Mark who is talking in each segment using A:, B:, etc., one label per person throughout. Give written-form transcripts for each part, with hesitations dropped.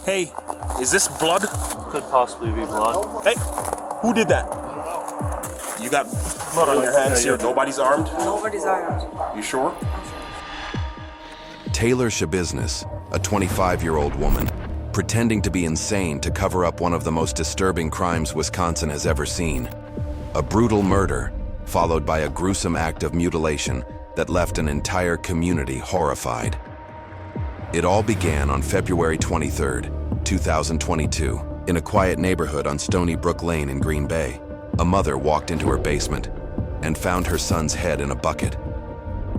A: Hey, is this blood?
B: Could possibly be blood.
A: Hey, who did that? You got blood on your hands here. Nobody's armed?
C: Nobody's armed.
A: You sure?
D: Taylor Schabusiness, a 25-year-old woman, pretending to be insane to cover up one of the most disturbing crimes Wisconsin has ever seen. A brutal murder, followed by a gruesome act of mutilation that left an entire community horrified. It all began on February 23, 2022, in a quiet neighborhood on Stony Brook Lane in Green Bay. A mother walked into her basement and found her son's head in a bucket.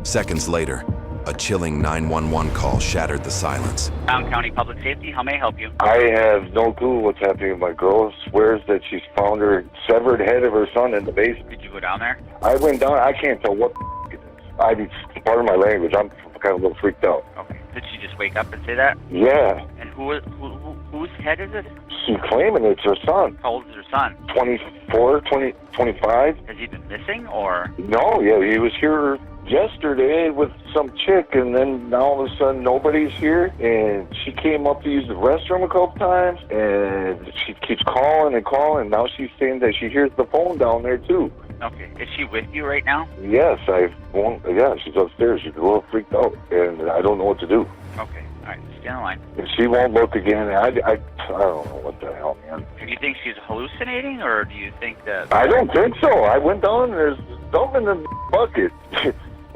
D: Seconds later, a chilling 911 call shattered the silence.
E: Brown County Public Safety, how may I help you?
F: I have no clue what's happening with my girl. Swears that she's found her severed head of her son in the basement.
E: Did you go down there?
F: I went down. I can't tell what it is. I mean, part of my language. I'm kind of a little freaked out.
E: Okay. Did she just wake up and say that?
F: Yeah.
E: And whose head is it?
F: She's claiming it's her son.
E: How old is her son?
F: 24, 25.
E: Has he been missing or?
F: No, yeah, he was here yesterday with some chick, and then now all of a sudden nobody's here, and she came up to use the restroom a couple times, and she keeps calling and calling, and now she's saying that she hears the phone down there too.
E: Okay. Is she with you right now?
F: Yes, yeah, she's upstairs. She's a little freaked out, and I don't know what to do.
E: Okay. All right. Stay on the line.
F: And she won't look again. I don't know what the hell, man.
E: Do you think she's hallucinating, or do you think that?
F: I don't think so. I went down and there's something in the bucket.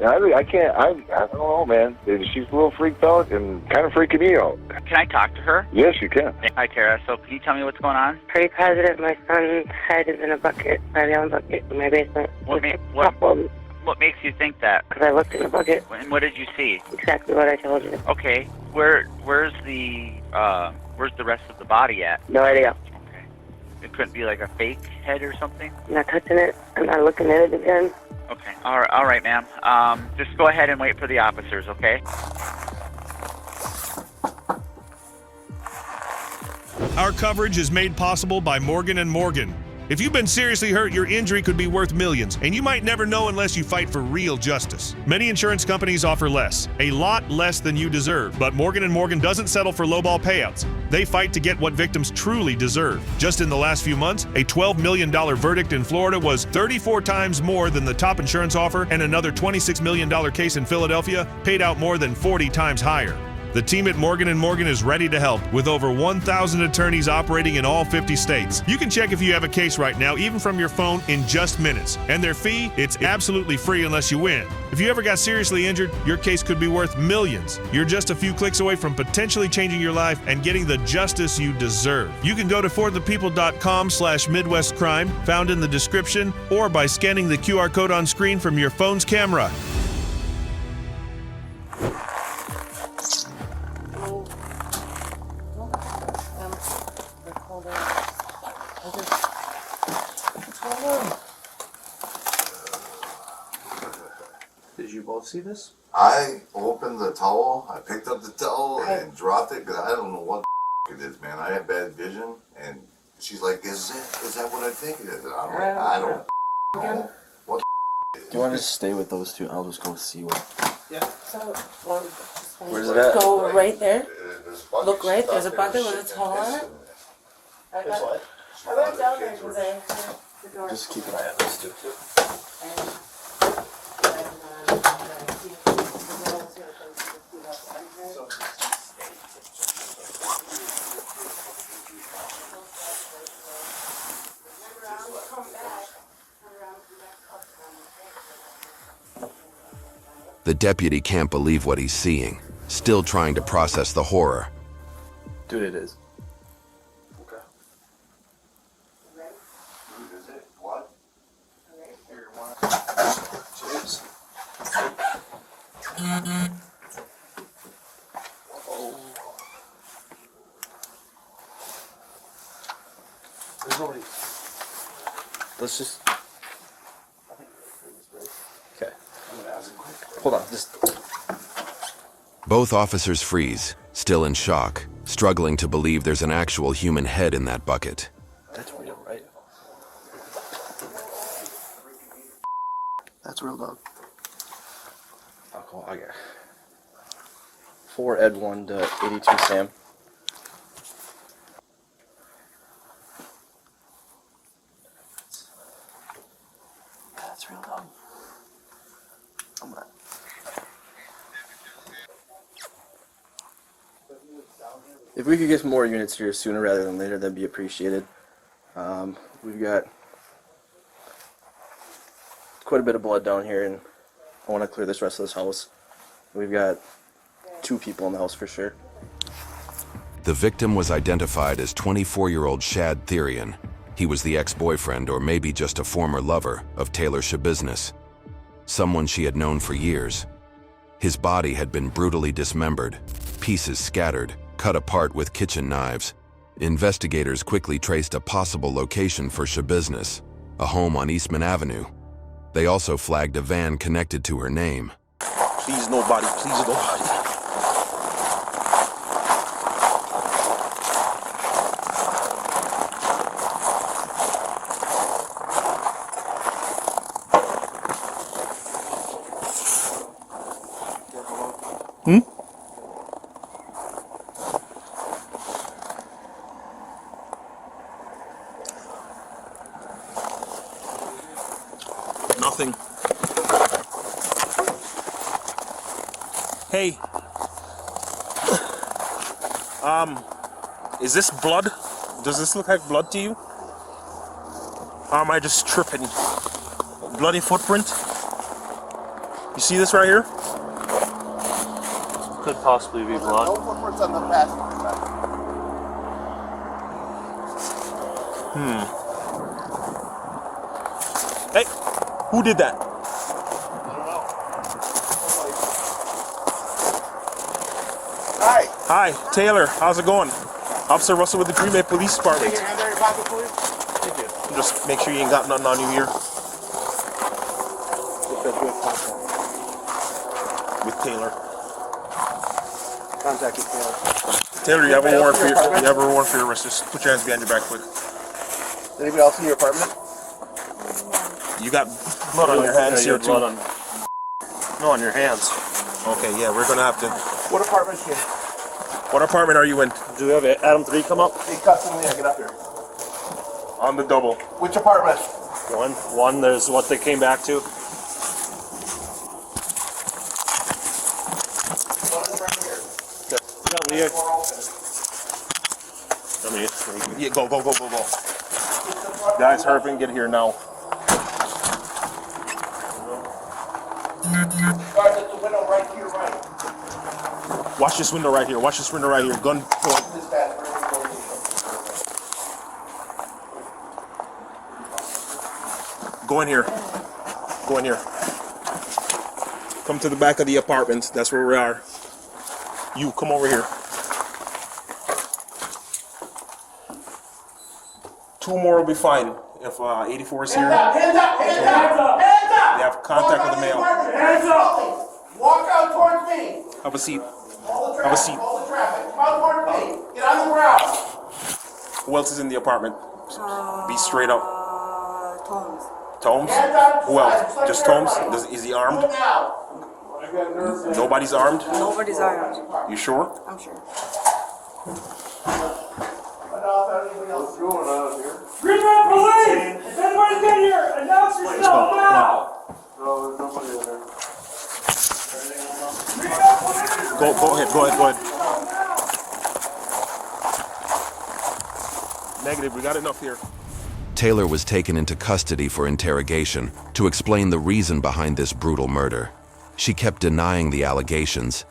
F: I can't, I don't know, man. She's a little freaked out and kind of freaking me out.
E: Can I talk to her?
F: Yes, you can.
E: Hi, Tara. So can you tell me what's going on?
C: Pretty positive my son's head is in a bucket, by the bucket in my basement.
E: What makes you think that?
C: Because I looked in the bucket.
E: And what did you see?
C: Exactly what I told you.
E: Okay. Where's the rest of the body at?
C: No idea.
E: Okay. It couldn't be like a fake head or something?
C: I'm not touching it. I'm not looking at it again.
E: Okay. All right, ma'am. Just go ahead and wait for the officers, okay?
G: Our coverage is made possible by Morgan & Morgan. If you've been seriously hurt, your injury could be worth millions, and you might never know unless you fight for real justice. Many insurance companies offer less, a lot less than you deserve, but Morgan & Morgan doesn't settle for lowball payouts. They fight to get what victims truly deserve. Just in the last few months, a $12 million verdict in Florida was 34 times more than the top insurance offer, and another $26 million case in Philadelphia paid out more than 40 times higher. The team at Morgan & Morgan is ready to help, with over 1,000 attorneys operating in all 50 states. You can check if you have a case right now, even from your phone, in just minutes. And their fee, it's absolutely free unless you win. If you ever got seriously injured, your case could be worth millions. You're just a few clicks away from potentially changing your life and getting the justice you deserve. You can go to forthepeople.com/MidwestCrime, found in the description, or by scanning the QR code on screen from your phone's camera.
B: Did you both see this?
H: I opened the towel, I picked up the towel and dropped it because I don't know what it is, man. I have bad vision, and she's like, is that what I think it is? I don't know what it is.
B: Do you want to just stay with those two? I'll just go see what.
C: So,
B: Where's it at?
C: Go right there.
H: Look
C: right, there's a bucket with a towel on it. I went down there because I heard the door.
B: Just keep an eye on those two.
D: The deputy can't believe what he's seeing, still trying to process the horror.
B: Dude, it is.
H: Okay. Is it what?
B: Jeez. Oh. There's nobody. Let's just. Okay. I'm gonna ask him quick. Hold on. Just.
D: Both officers freeze, still in shock, struggling to believe there's an actual human head in that bucket.
B: That's real, right? That's real, dog. Alcohol. I got 4 Ed 1 to 82 Sam. If we could get some more units here sooner rather than later, that'd be appreciated. We've got quite a bit of blood down here, and I want to clear this rest of this house. We've got 2 people in the house for sure.
D: The victim was identified as 24-year-old Shad Therian. He was the ex-boyfriend, or maybe just a former lover, of Taylor Schabusiness, someone she had known for years. His body had been brutally dismembered, pieces scattered, cut apart with kitchen knives. Investigators quickly traced a possible location for Schabusiness, a home on Eastman Avenue. They also flagged a van connected to her name.
A: Please, nobody. Please, nobody. Nothing. Hey. Is this blood? Does this look like blood to you? Or am I just tripping? Bloody footprint? You see this right here?
I: Could possibly be blood.
B: No footprints on the passenger side.
A: Hey, who did that?
B: Hi.
A: Hi, Taylor. How's it going? Officer Russell with the Green Bay Police Department.
B: Take your hand out of your pocket, please. Thank you.
A: Just make sure you ain't got nothing on you here. With Taylor.
B: Contact with Taylor.
A: Taylor, you have a warrant for your arrest. Just put your hands behind your back quick.
B: Is anybody else in your apartment?
A: You got blood on your hands here too.
I: Blood on. No, on your hands.
A: Okay, yeah, we're gonna have to.
B: What apartment is she in?
A: What apartment are you in?
I: Do we have Adam 3 come up?
B: Hey, custom, yeah, get up here.
A: On the double.
B: Which apartment?
I: One, there's what they came back to. Yeah, Leah.
A: Yeah, go. Guys, hurry up and get here now.
B: Guys, at the window right to your right.
A: Watch this window right here. Gun point.
B: This bathroom.
A: Go in here. Come to the back of the apartment. That's where we are. You, come over here. 2 more will be fine. If 84 is here,
B: Hands up!
A: they have contact with the mail.
B: Hands up! Walk out towards me.
A: Have a seat.
B: All the
A: Have a seat.
B: traffic. Come out towards me. Get on the ground.
A: Who else is in the apartment? Be straight up.
C: Tones.
A: Tomes?
B: Hands up.
A: Who else? Just Tomes? Is he armed?
B: Move now.
A: Nobody's armed?
C: Nobody's armed.
A: You sure?
C: I'm sure.
J: Green Bay Police! If anybody's in here, announce yourself now!
A: Go ahead. Negative, we got enough here.
D: Taylor was taken into custody for interrogation to explain the reason behind this brutal murder. She kept denying the allegations,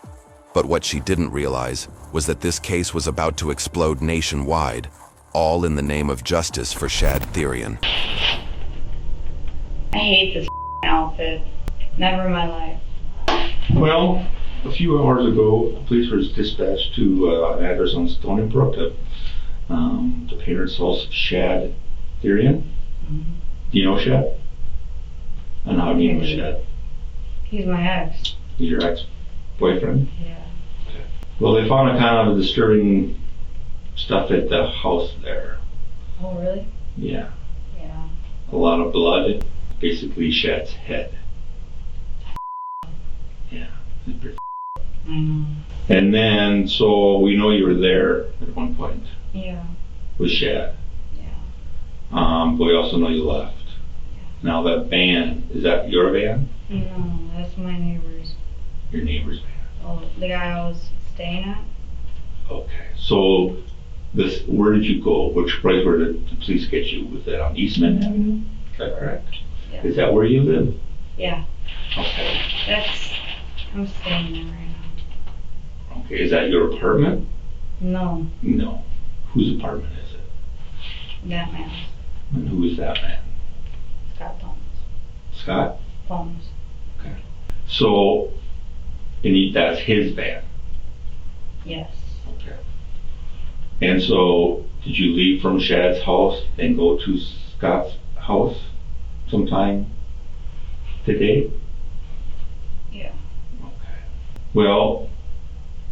D: but what she didn't realize was that this case was about to explode nationwide, all in the name of justice for Shad Therian.
K: I hate this outfit. Never in my life.
L: Well, a few hours ago, police were dispatched to an address on Stony Brook, the parents' house of Shad Therian. Do you know Shad? And how do you know Shad?
K: He's my ex.
L: He's your ex-boyfriend?
K: Yeah.
L: Okay. Well, they found a kind of disturbing stuff at the house there.
K: Oh, really?
L: Yeah.
K: Yeah.
L: A lot of blood, basically Shad's head. Yeah. It's pretty
K: I know.
L: And then, so we know you were there at one point
K: Yeah.
L: with Shad.
K: Yeah.
L: But we also know you left. Now that van, is that your van?
K: No, that's my neighbor's.
L: Your neighbor's van.
K: Oh, the guy I was staying at?
L: Okay, So this, where did you go? Which place where did the police get you? Was that on Eastman Avenue? Is that correct?
K: Yeah.
L: Is that where you live?
K: Yeah.
L: Okay.
K: I'm staying there right now.
L: Okay, is that your apartment?
K: No,
L: No. Whose apartment is it?
K: that man,
L: And who is that man?
K: Scott Thomas.
L: Scott?
K: Thomas.
L: Okay. So, that's his van?
K: Yes.
L: Okay. And so, did you leave from Shad's house and go to Scott's house sometime today?
K: Yeah.
L: Okay. Well,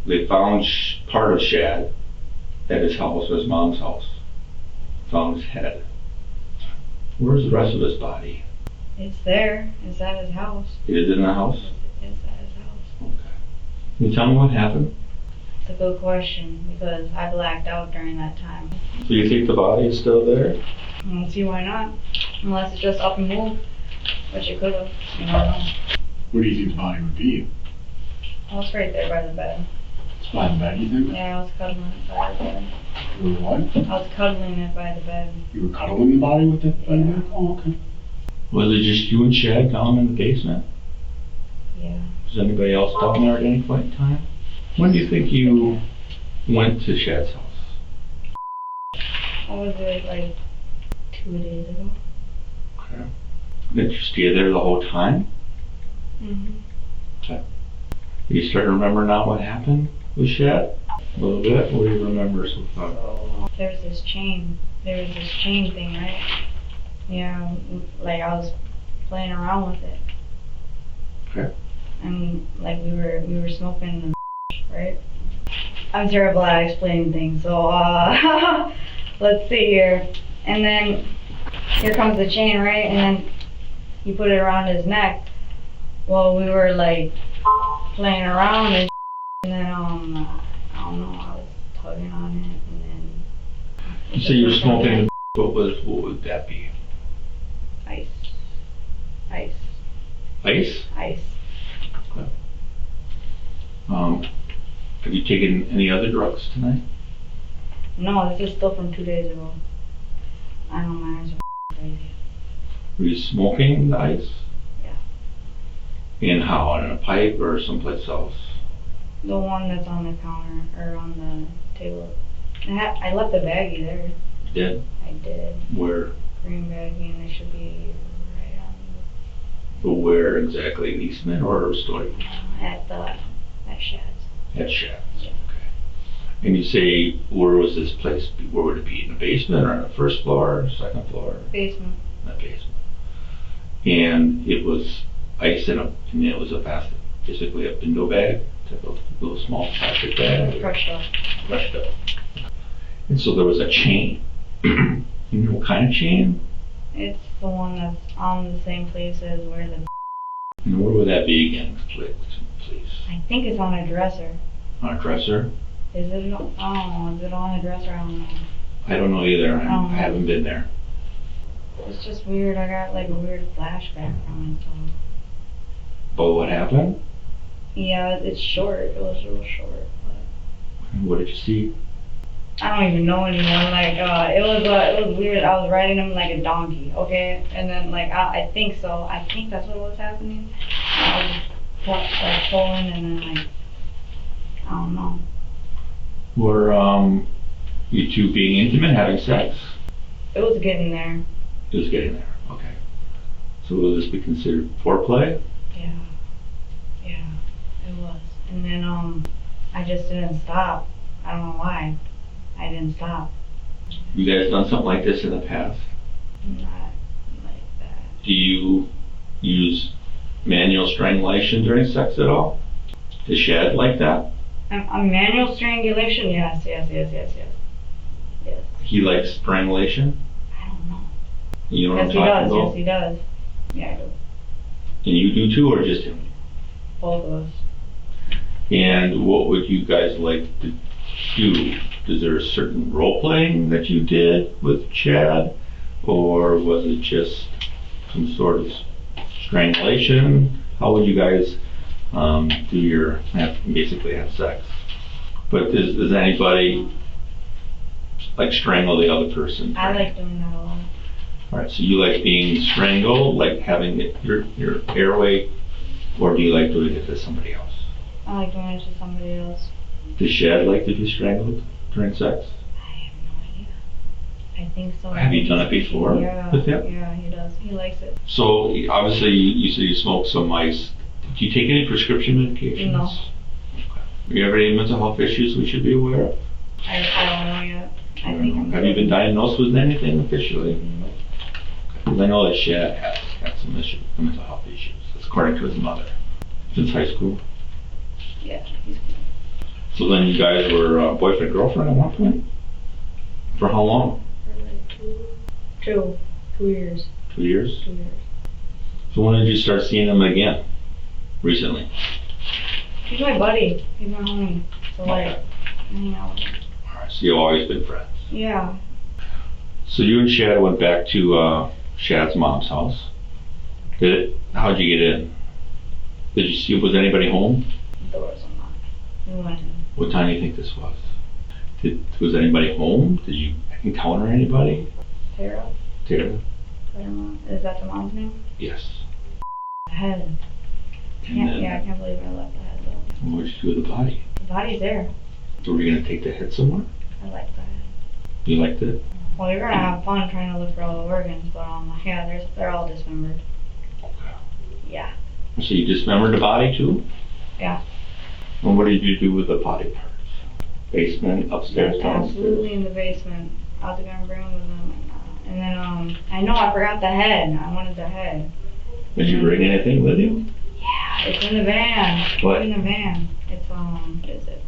L: they found part of Shad at his house, his mom's house. Found his head. Where's the rest of his body?
K: It's there. It's at his house.
L: It is in the house?
K: It's at his house.
L: Okay. Can you tell me what happened?
K: It's a good question because I blacked out during that time.
L: Do you think the body is still there?
K: I don't see why not. Unless it's just up and moved, which it could have. You don't know.
M: Where do you think the body would be?
K: I was right there by the bed.
M: It's by the bed, you think?
K: Yeah, I was cuddling it by the bed.
M: You were what?
K: I was cuddling it by the bed.
M: You were cuddling the body with it by the bed? Oh, okay.
L: Was it just you and Shad down in the basement?
K: Yeah.
L: Was anybody else down there at any point in time? When do you think you went to Shad's house?
K: I was there like 2 days ago.
L: Okay. Did you stay there the whole time?
K: Mm-hmm.
L: Okay. Do you start to remember now what happened with Shad? A little bit? What do you remember so far?
K: There's this chain. There was this chain thing, right? Yeah, like I was playing around with it.
L: Okay.
K: And like we were smoking the right? I'm terrible at explaining things, so let's see here. And then here comes the chain, right? And then he put it around his neck. Well, we were like playing around and then I don't know, I was tugging on it and then.
L: So you were smoking. What would that be?
K: Ice. Ice.
L: Ice?
K: Ice.
L: Okay. Have you taken any other drugs tonight?
K: No, this is still from 2 days ago. I know my eyes are crazy.
L: Were you smoking the ice?
K: Yeah.
L: And how? On a pipe or someplace else?
K: The one that's on the counter or on the table. I left the baggie there.
L: You did?
K: I did.
L: Where?
K: Green baggie, and it should be right on
L: But where exactly? In Eastman or Story?
K: at Shad's.
L: At Shad's.
K: Yeah.
L: Okay. And you say, where was this place? Where would it be? In the basement or on the first floor, second floor?
K: Basement.
L: The basement. And it was ice and it was basically a window bag, type of little small plastic bag.
K: Crushed up.
L: Crushed up. And so there was a chain. You know what kind of chain?
K: It's the one that's on the same place as where the.
L: And where would that be again, please?
K: I think it's on a dresser.
L: On a dresser?
K: Is it? Oh, is it on a dresser? I don't know.
L: I don't know either. I haven't been there.
K: It's just weird. I got like a weird flashback from it. So.
L: But what happened?
K: Yeah, it's short. It was real short. But
L: What did you see?
K: I don't even know anymore. Like it was weird. I was riding him like a donkey. Okay, and then like I think so. I think that's what was happening. I was like pulling and then like I don't know.
L: Were you two being intimate, having sex?
K: It was getting there.
L: It was getting there. Okay. So will this be considered foreplay?
K: Yeah. Yeah, it was. And then I just didn't stop. I don't know why. I didn't stop.
L: You guys done something like this in the past?
K: Not like that.
L: Do you use manual strangulation during sex at all? Is Shad like that?
K: A manual strangulation? Yes.
L: He likes strangulation?
K: I don't know.
L: You know what
K: Yes,
L: I'm talking about?
K: Yes, he does. Yeah, I do.
L: And you do too, or just him?
K: Both of us.
L: And what would you guys like to do? Is there a certain role playing that you did with Chad? Or was it just some sort of strangulation? How would you guys basically have sex? But does anybody like strangle the other person?
K: I like doing that a lot.
L: Alright, so you like being strangled, like having your airway, or do you like doing it to somebody else?
K: I like doing it to somebody else.
L: Does Shad like to be strangled during sex?
K: I think so.
L: Have you done it before with him?
K: Yeah, he does. He likes it.
L: So obviously you said you smoke some ice. Do you take any prescription medications?
K: No.
L: Do you have any mental health issues we should be aware of?
K: I don't know yet. I think I'm
L: Have you been diagnosed with anything officially? Because I know that Shad has had some mental health issues. That's according to his mother. Since high school.
K: Yeah, he's good.
L: So then you guys were boyfriend girlfriend at one point? For how long?
K: For like 2 years.
L: 2 years?
K: 2 years.
L: So when did you start seeing him again? Recently?
K: He's my buddy. He's my homie. So like, I hang out with him.
L: Alright, so you've always been friends.
K: Yeah.
L: So you and Shad went back to Shad's mom's house. How'd you get in? Did you see, was anybody home?
K: The door was unlocked. We went in.
L: What time do you think this was? Was anybody home? Did you encounter anybody?
K: Tara?
L: Tara?
K: I don't know. Is that the mom's name?
L: Yes.
K: The head. I can't believe I left the head though.
L: What did you do with the body?
K: The body's there.
L: So were you going to take the head somewhere?
K: I like the head.
L: You liked it?
K: Well, you're gonna have fun trying to look for all the organs, but yeah, they're all dismembered.
L: Okay.
K: Yeah.
L: So you dismembered the body too?
K: Yeah.
L: And what did you do with the body parts? Basement, upstairs, downstairs?
K: Absolutely in the basement. I was gonna bring them with them. And then, I know I forgot the head. I wanted the head.
L: Did you bring anything with you?
K: Yeah, it's in the van.
L: What?
K: It's in the van. It's, what is it?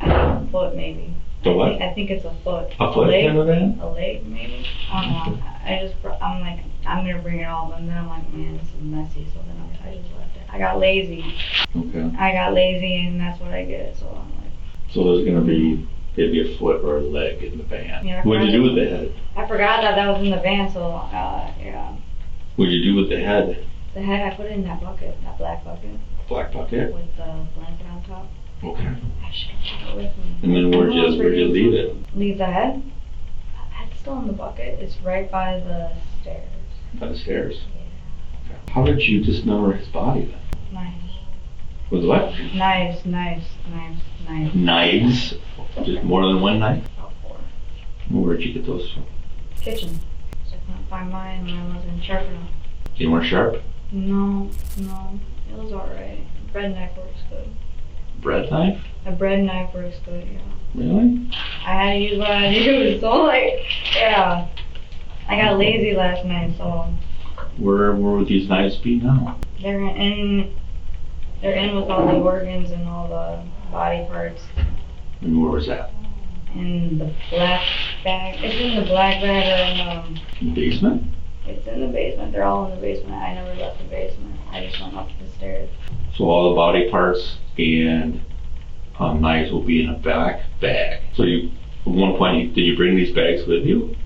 K: I think a foot, maybe.
L: The what?
K: I think it's a foot.
L: A foot in the van?
K: A leg, maybe? I don't know. I'm like, I'm gonna bring it all, and then I'm like, man, this is messy, so then I just left it. I got lazy.
L: Okay.
K: I got lazy, and that's what I get, so I'm like.
L: So there's going to be maybe a foot or a leg in the van.
K: Yeah,
L: What did you do with the head?
K: I forgot that was in the van, so, yeah.
L: What did you do with the head?
K: The head, I put it in that bucket, that black bucket.
L: Black bucket?
K: With the blanket on top.
L: Okay.
K: I should have took it with me.
L: And then where'd you leave it?
K: Leave the head? The head's still in the bucket. It's right by the stairs.
L: By the stairs?
K: Yeah.
L: Okay. How did you dismember his body then?
K: Knives.
L: With what?
K: Knives.
L: Knives? Just more than one knife?
K: About 4.
L: Where'd you get those from?
K: Kitchen. So I couldn't find mine when I wasn't sharp enough.
L: They weren't sharp?
K: No. It was alright. Bread knife works good.
L: Bread knife?
K: A bread knife works good, yeah.
L: Really?
K: I had to use what I had to use, so like, yeah. I got lazy last night, so.
L: Where would these knives be now?
K: They're in with all the organs and all the body parts.
L: And where was that?
K: In the black bag. It's in the black bag
L: in the basement?
K: It's in the basement. They're all in the basement. I never left the basement. I just went up the stairs.
L: So all the body parts and knives will be in a black bag. So you, at one point, did you bring these bags with you?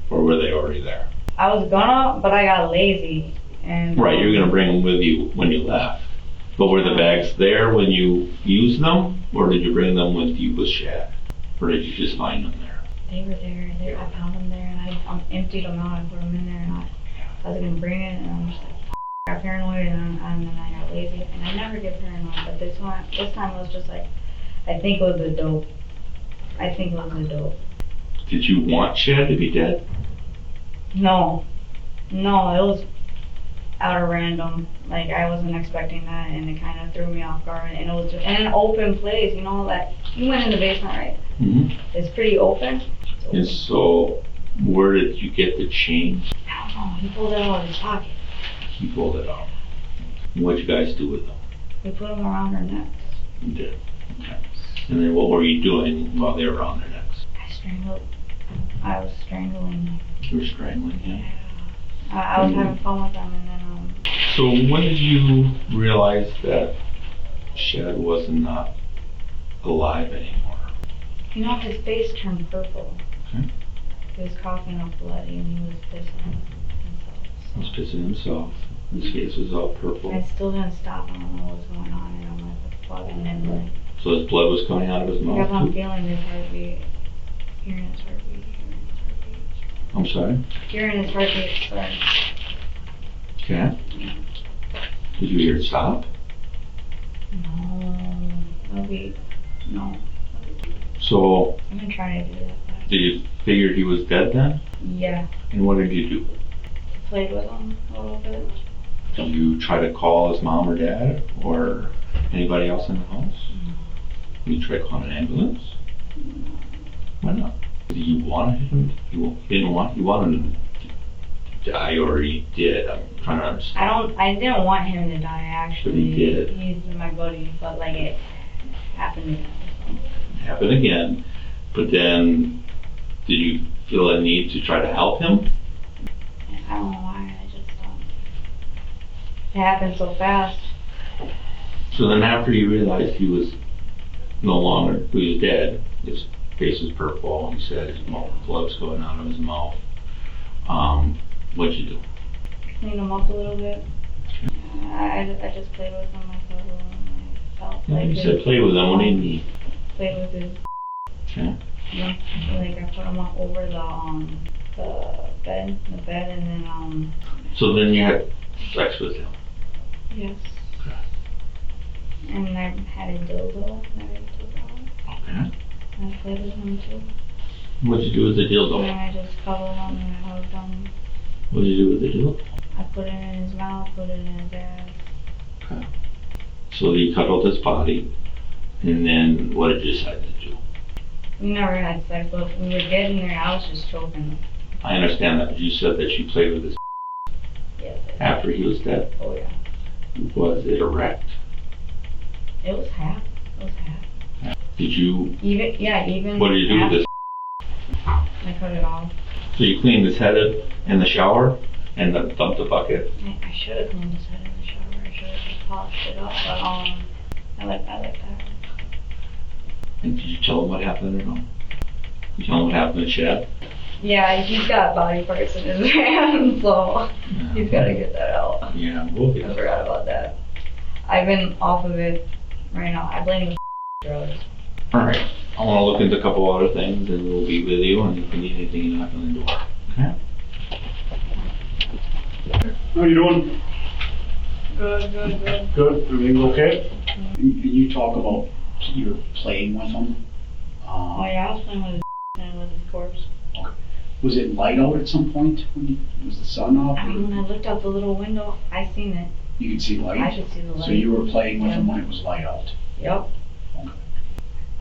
L: Or were they already there?
K: I was gonna, but I got lazy. And
L: Right, you were gonna bring them with you when you left. But were the bags there when you used them? Or did you bring them with you with Shad? Or did you just find them there?
K: They were there. I found them there, and I emptied them out. I put them in there, and I was gonna bring it, and I'm just like, I got paranoid, and then I got lazy. And I never get paranoid, but this time it was just like, I think it was the dope.
L: Did you want Shad to be dead?
K: No, it was out of random. Like, I wasn't expecting that, and it kind of threw me off guard. And it was just in an open place, you know, like, you went in the basement, right?
L: Mm-hmm.
K: It's pretty open.
L: And so, where did you get the chain?
K: I don't know. He pulled it out of his pocket.
L: He pulled it out. And what'd you guys do with them?
K: We put them around our necks.
L: You did. Okay. And then what were you doing while they were around their necks?
K: I was strangling them.
L: You were strangling him?
K: I was having fun with them, and then,
L: So when did you realize that Shad was not alive anymore?
K: you know, his face turned purple.
L: Okay.
K: He was coughing up blood, and he was pissing himself.
L: He was pissing himself. His face was all purple.
K: I still didn't stop. I don't know what's going on, and I'm like, what the fuck? And then,
L: So his blood was coming out of his mouth
K: I kept on
L: too?
K: feeling his heartbeat, hearing his heartbeat.
L: I'm sorry?
K: Hearing his heartbeat start.
L: Okay. Did you hear it stop?
K: No.
L: So,
K: I've been trying to do that.
L: did you figure he was dead then?
K: Yeah.
L: And what did you do?
K: Played with him a little bit.
L: Did you try to call his mom or dad or anybody else in the house? Did you try to call an ambulance? Why not? You wanted him? You wanted him to die, or he did? I'm trying to understand.
K: I didn't want him to die, actually.
L: But he did.
K: He's my buddy, but like it happened again.
L: It happened again, but then did you feel a need to try to help him?
K: I don't know why. It happened so fast.
L: So then after you realized he was no longer, he was dead, his face was purple, he said his mouth, blood's going out of his mouth. What'd you do?
K: Clean him up a little bit. I just played with him. I felt like
L: You said play with him, what do you mean?
K: Played with his.
L: Okay.
K: Yeah, like I put him up over the bed, and then
L: So then you had sex with him?
K: Yes.
L: Okay.
K: And I had a dildo that I took out.
L: Okay.
K: And I played with him too.
L: What'd you do with the dildo?
K: And I just cuddled him and I hugged him.
L: What'd you do with the dildo?
K: I put it in his mouth, put it in his ass.
L: Okay. So you cuddled his body, and then what did you decide to do?
K: We never had sex, but we were getting there. I was just choking him.
L: I understand that, but you said that you played with his
K: Yes.
L: after he was dead.
K: Oh yeah.
L: Was it erect?
K: It was half. It was half.
L: Did you?
K: Even.
L: What did you do with this?
K: I cut it off.
L: So you cleaned his head in the shower and then dumped the bucket?
K: I should have cleaned his head in the shower. I should have just polished it up, but I like that.
L: And did you tell him what happened or no? You tell him what happened in the shed?
K: Yeah, he's got body parts in his hand, so he's got to get that out.
L: Yeah, we'll get
K: I forgot about that. I've been off of it right now. I blame the drugs.
L: Alright, I want to look into a couple other things and we'll be with you, and if you need anything, you knock on the door. Okay?
M: How you doing?
K: Good.
M: Good. Everything okay? You talk about you were playing with him.
K: Oh yeah, I was playing with his and with his corpse.
M: Okay. Was it light out at some point? Was the sun up?
K: When I looked out the little window, I seen it.
M: You could see light?
K: I could see the light.
M: So you were playing with him when it was light out?
K: Yep.
M: Okay.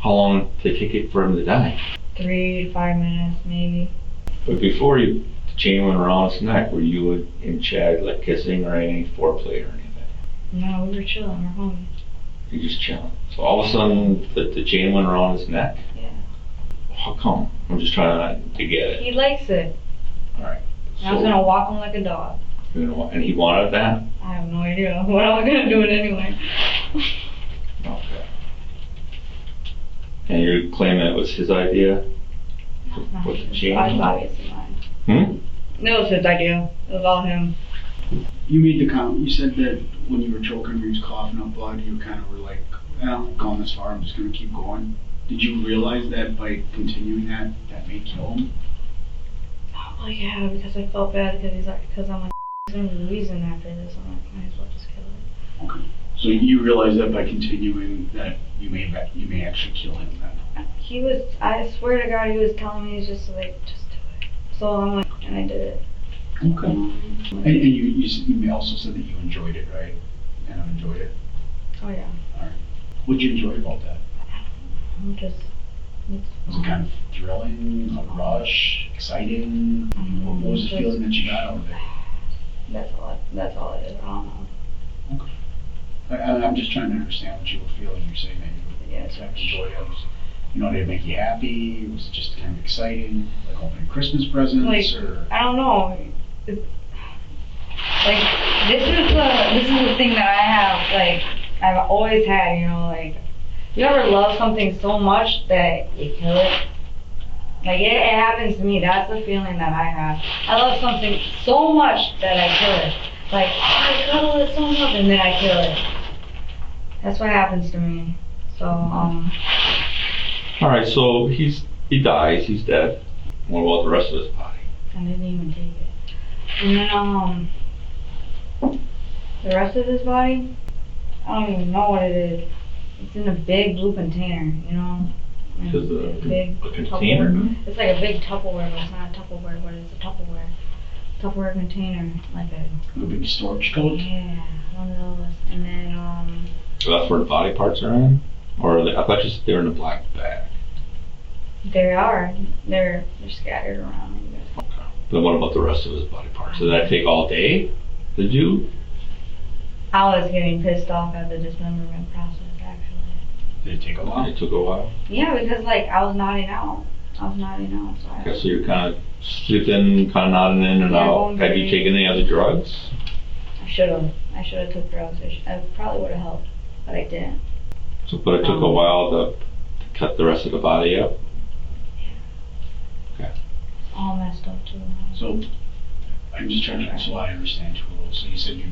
L: How long did it take it for him to die?
K: 3 to 5 minutes, maybe.
L: But before the chain went around his neck, were you and Chad like kissing or any foreplay or anything?
K: No, we were chilling. We're home.
L: You're just chilling. So all of a sudden the chain went around his neck?
K: Yeah.
L: How come? I'm just trying to get it.
K: He likes it.
L: Alright.
K: And I was gonna walk him like a dog.
L: And he wanted that?
K: I have no idea. But I was gonna do it anyway.
L: Okay. And you're claiming it was his idea? With the chain?
K: Obviously mine. It was his idea. It was all him.
M: You made the comment, you said that when you were choking him, he was coughing up blood, you kind of were like, well, I've gone this far, I'm just going to keep going. Did you realize that by continuing that may kill him?
K: Oh yeah, because I felt bad because I'm like, he's going to be wheezing after this. I'm like, might as well just kill it.
M: Okay. So you realize that by continuing that you may actually kill him then?
K: He was, I swear to God, he was telling me, he's just like, just do it. So I'm like, and I did it.
M: Okay. And you also said that you enjoyed it, right? You kind of enjoyed it?
K: Oh yeah.
M: Alright. What did you enjoy about that? Was it kind of thrilling, a rush, exciting? What was the feeling that you got out of it?
K: That's all it is. I don't know.
M: Okay. I'm just trying to understand what you were feeling. You're saying that you enjoyed it. Did it make you happy? Was it just kind of exciting? Like opening Christmas presents? Or?
K: I don't know. This is the thing that I have, like, I've always had, you ever love something so much that you kill it? Like, it happens to me. That's the feeling that I have. I love something so much that I kill it. Like, I cuddle it so much and then I kill it. That's what happens to me. So,
L: Alright, so he dies, he's dead. What about the rest of his body?
K: I didn't even take it. And then, the rest of his body, I don't even know what it is. It's in a big blue container, you know? And
L: Just
K: it's
L: a
K: big
L: container?
K: Tupperware. It's like a big Tupperware, but it's not a Tupperware, but it's a Tupperware container, like
M: A big storage tote?
K: yeah, one of those. And then,
L: So that's where the body parts are in? Or are they, I thought they're in a black bag.
K: they're scattered around. I guess.
L: Then what about the rest of his body parts? Did that take all day? Did you?
K: I was getting pissed off at the dismemberment process, actually.
M: Did it take a while?
L: It took a while.
K: Yeah, because like I was nodding out, so I
L: Okay, so you're kind of sleeping, kind of nodding in and
K: Yeah,
L: out.
K: going
L: Have you
K: very-
L: taken any other drugs?
K: I should have took drugs. I probably would have helped, but I didn't.
L: So, but it took a while to cut the rest of the body up? Okay.
K: It's all messed up too.
M: So, I'm just trying to, so I understand too. So you said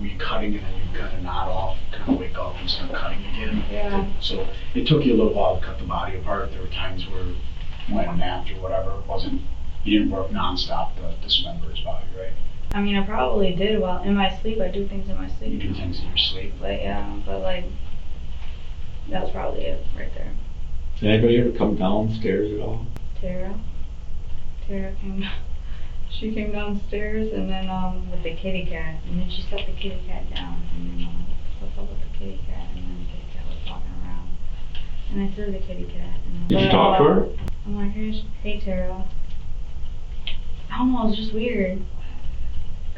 M: were you cutting and then you kind of nod off, kind of wake up and start cutting again?
K: Yeah.
M: So it took you a little while to cut the body apart. There were times where you went and napped or whatever. It wasn't, you didn't work nonstop to dismember his body, right?
K: I mean, I probably did while in my sleep. I do things in my sleep.
M: You do things in your sleep.
K: But yeah, but like, that was probably it right there.
L: Did anybody ever come downstairs at all?
K: Tara she came downstairs and then with the kitty cat, and then she set the kitty cat down, and then what's up with the kitty cat, and then the kitty cat was walking around, and I threw the kitty cat. And
L: Did you talk to her?
K: I'm like, hey Tara. I don't know, it was just weird.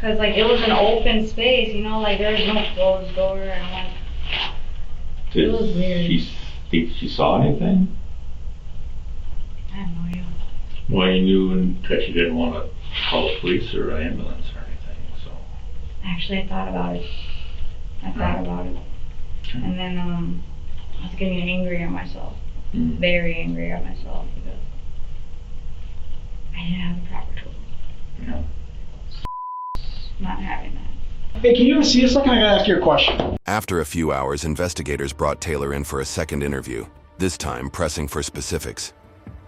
K: Cause like it was an open space, you know, like there was no closed door, and like
L: Did
K: it was weird.
L: she think she saw anything?
K: I have no idea.
L: Well, you knew that you didn't want to call the police or an ambulance or anything, so.
K: Actually, I thought about it. And then I was getting angry at myself. Very angry at myself because I didn't have the proper tools.
L: Yeah.
K: Not having that.
M: Hey, can you see a second? I gotta ask you a question.
D: After a few hours, investigators brought Taylor in for a second interview, this time pressing for specifics.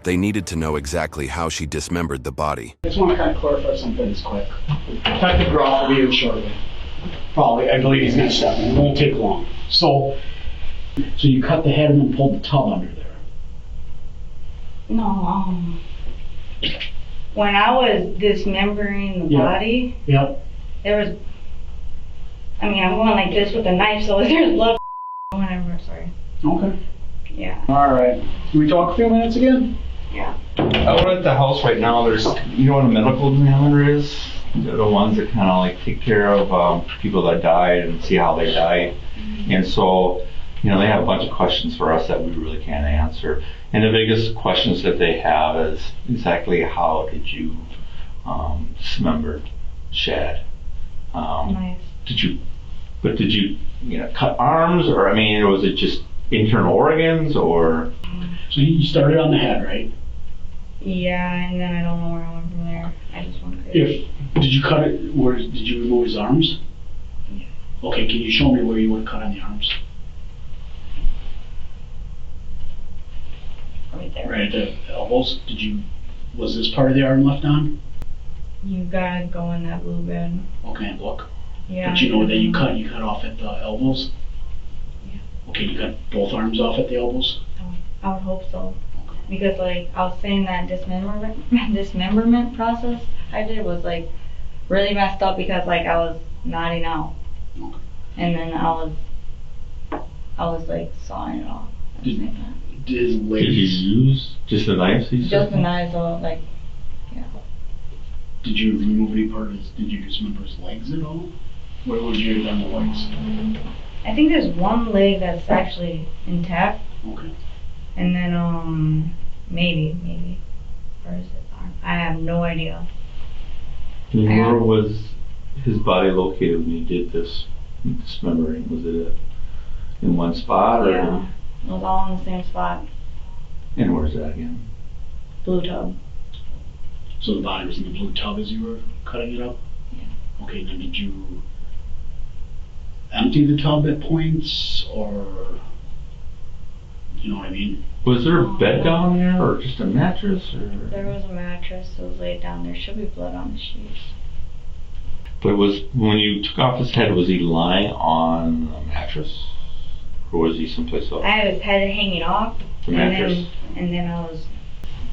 D: They needed to know exactly how she dismembered the body.
M: I just want to kind of clarify some things quick. Detective Groff will be in shortly. Probably, I believe he's going to step in. It won't take long. So you cut the head and then pulled the tub under there.
K: No, when I was dismembering the body,
M: Yep.
K: there was, I mean, I'm going like this with a knife, so there's blood, whatever, sorry.
M: Okay.
K: Yeah.
M: All right. Can we talk a few minutes again?
K: Yeah.
L: Out at the house right now, there's, you know what a medical examiner is? They're the ones that kind of like take care of people that died and see how they died. And so, you know, they have a bunch of questions for us that we really can't answer. And the biggest questions that they have is exactly how did you dismember Shad?
K: Nice.
L: Did you cut arms, or I mean, was it just internal organs, or?
M: So you started on the head, right?
K: Yeah, and then I don't know where I went from there. I just went crazy.
M: Did you cut it, where, did you remove his arms?
K: Yeah.
M: Okay, can you show me where you would have cut on the arms?
K: Right there.
M: Right at the elbows? Was this part of the arm left on?
K: You gotta go in that blue bed.
M: Okay, look.
K: Yeah.
M: But you know that you cut off at the elbows?
K: Yeah.
M: Okay, you cut both arms off at the elbows?
K: I would hope so. Because like I was saying, that dismemberment process I did was like really messed up because like I was nodding out.
M: Okay.
K: And then I was like sawing it off at the same time.
L: Did you use just the knives?
K: Just the knives, so like, yeah.
M: Did you remove any part of his, did you dismember his legs at all? Where would you have done the legs?
K: I think there's one leg that's actually intact.
M: Okay.
K: And then maybe. Where is it? I have no idea.
L: And where was his body located when you did this dismembering? Was it in one spot, or?
K: Yeah. It was all in the same spot.
L: And where's that again?
K: Blue tub.
M: So the body was in the blue tub as you were cutting it up?
K: Yeah.
M: Okay, then did you empty the tub at points, or You know what I mean?
L: Was there a bed down there, or just a mattress, or?
K: There was a mattress that was laid down. There should be blood on the sheets.
L: But when you took off his head, was he lying on a mattress, or was he someplace else?
K: I had his head hanging off.
L: The mattress.
K: And then I was.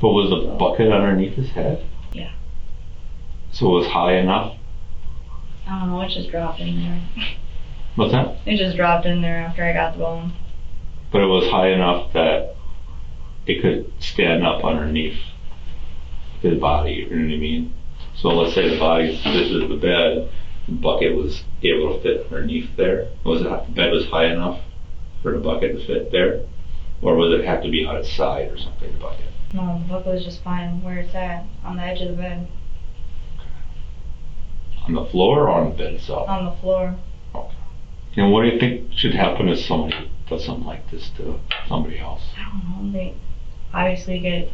L: But was the bucket underneath his head?
K: Yeah.
L: So it was high enough?
K: I don't know. It just dropped in there.
L: What's that?
K: It just dropped in there after I got the bone.
L: But it was high enough that it could stand up underneath his body, you know what I mean? So let's say the body is the bed, the bucket was able to fit underneath there. The bed was high enough for the bucket to fit there? Or would it have to be on its side or something, the bucket?
K: No, the bucket was just fine where it's at, on the edge of the bed.
L: On the floor or on the bed itself?
K: On the floor.
L: Okay. And what do you think should happen if somebody does something like this to somebody else?
K: I don't know. They obviously get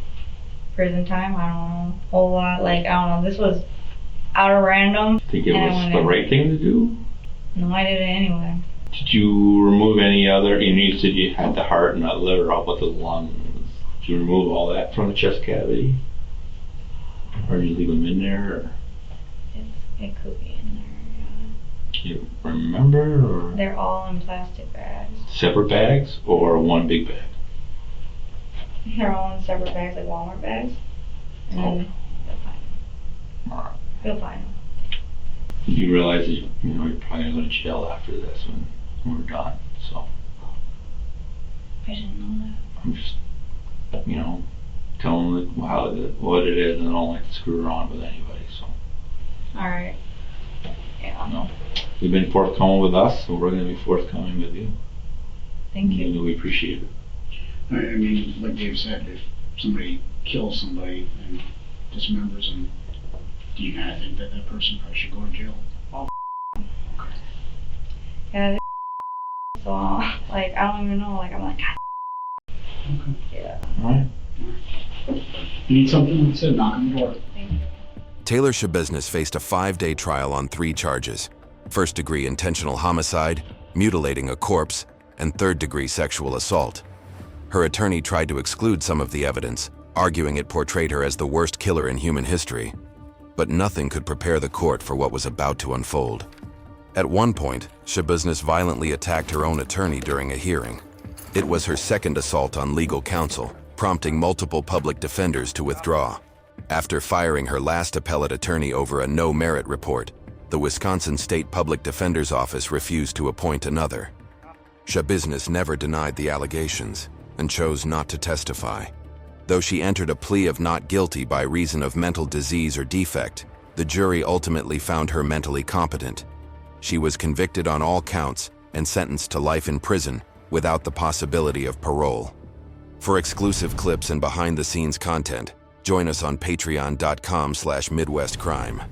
K: prison time. I don't know. A whole lot. Like, I don't know. This was out of random.
L: Think it was the right thing to do?
K: No, I did it anyway.
L: Did you remove any other, you said you had the heart and the liver up with the lungs. Did you remove all that from the chest cavity? Or did you leave them in there? Or?
K: It could be in there,
L: Do you remember? Or
K: yeah. They're all in plastic bags.
L: separate bags or one big bag?
K: They're all in separate bags, like Walmart bags. And then they'll find them.
L: All right.
K: They'll find them.
L: You realize that you're probably going to jail after this when we're done. So
K: I didn't know that.
L: I'm just, telling them what it is, and I don't like to screw around with anybody. So.
K: All right. Yeah.
L: No. You've been forthcoming with us, so we're going to be forthcoming with you.
K: Thank you.
L: And we appreciate it.
M: I mean, like Dave said, if somebody kills somebody and dismembers them, do you kind of think that that person probably should go to jail?
K: Oh. Yeah. So, like, I don't even know. Like, I'm like, God.
M: Okay.
K: Yeah.
L: All right.
M: You need something? Like I said, knock on the door.
K: Thank you.
D: Taylor Schabusiness faced a 5-day trial on 3 charges: first-degree intentional homicide, mutilating a corpse, and third-degree sexual assault. Her attorney tried to exclude some of the evidence, arguing it portrayed her as the worst killer in human history. But nothing could prepare the court for what was about to unfold. At one point, Schabusiness violently attacked her own attorney during a hearing. It was her second assault on legal counsel, prompting multiple public defenders to withdraw. After firing her last appellate attorney over a no-merit report, the Wisconsin State Public Defender's Office refused to appoint another. Schabusiness never denied the allegations and chose not to testify. Though she entered a plea of not guilty by reason of mental disease or defect, the jury ultimately found her mentally competent. She was convicted on all counts and sentenced to life in prison without the possibility of parole. For exclusive clips and behind-the-scenes content, join us on patreon.com/MidwestCrime.